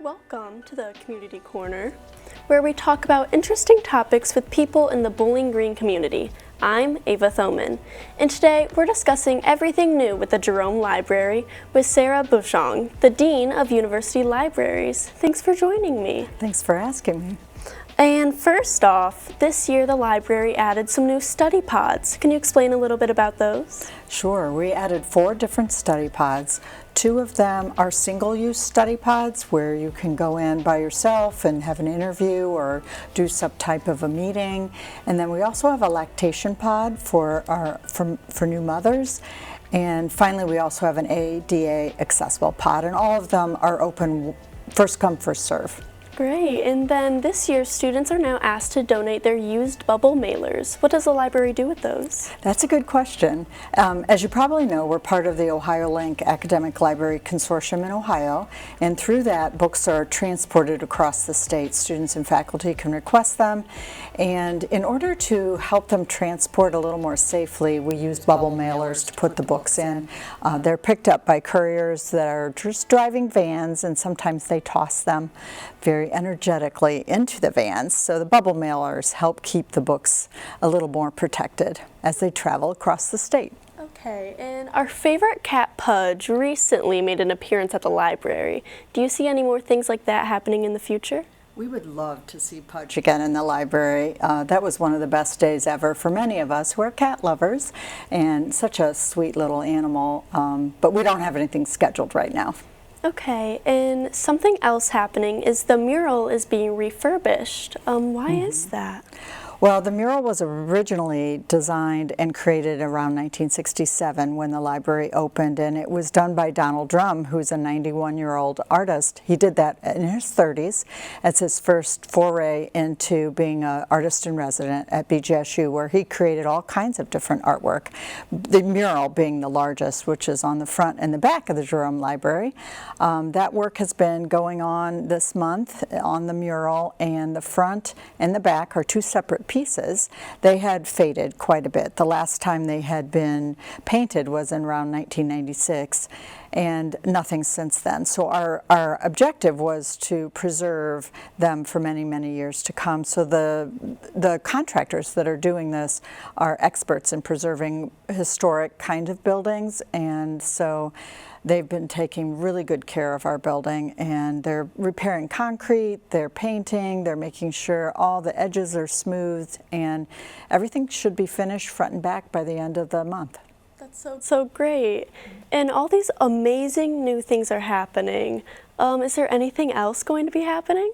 Welcome to the Community Corner, where we talk about interesting topics with people in the Bowling Green community. I'm Ava Thoman, and today we're discussing everything new with the Jerome Library with Sarah Bushong, the Dean of University Libraries. Thanks for joining me. Thanks for asking me. And first off, this year the library added some new study pods. Can you explain a little bit about those? Sure, we added 4 different study pods. 2 of them are single-use study pods where you can go in by yourself and have an interview or do some type of a meeting. And then we also have a lactation pod for new mothers. And finally, we also have an ADA accessible pod, and all of them are open first come, first serve. Great, and then this year students are now asked to donate their used bubble mailers. What does the library do with those? That's a good question. As you probably know, we're part of the OhioLink Academic Library Consortium in Ohio, and through that, books are transported across the state. Students and faculty can request them, and in order to help them transport a little more safely, we use bubble mailers to put the books in. They're picked up by couriers that are just driving vans, and sometimes they toss them very energetically into the vans, so the bubble mailers help keep the books a little more protected as they travel across the state. Okay, and our favorite cat Pudge recently made an appearance at the library. Do you see any more things like that happening in the future? We would love to see Pudge again in the library. That was one of the best days ever for many of us who are cat lovers, and such a sweet little animal, but we don't have anything scheduled right now. Okay, and something else happening is the mural is being refurbished. Why is that? Well, the mural was originally designed and created around 1967 when the library opened, and it was done by Donald Drum, who's a 91-year-old artist. He did that in his 30s as his first foray into being an artist in resident at BGSU, where he created all kinds of different artwork, the mural being the largest, which is on the front and the back of the Jerome Library. That work has been going on this month on the mural, and the front and the back are 2 separate pieces. They had faded quite a bit. The last time they had been painted was in around 1996, and nothing since then. So our objective was to preserve them for many, many years to come. So the contractors that are doing this are experts in preserving historic kind of buildings, and so they've been taking really good care of our building, and they're repairing concrete, they're painting, they're making sure all the edges are smooth, and everything should be finished front and back by the end of the month. That's so great. And all these amazing new things are happening. Is there anything else going to be happening?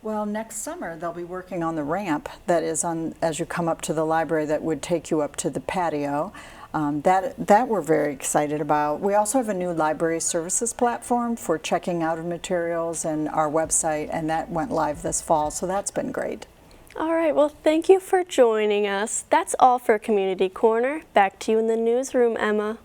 Well, next summer they'll be working on the ramp that is on as you come up to the library that would take you up to the patio. That we're very excited about. We also have a new library services platform for checking out of materials and our website, and that went live this fall, so that's been great. All right, well, thank you for joining us. That's all for Community Corner. Back to you in the newsroom, Emma.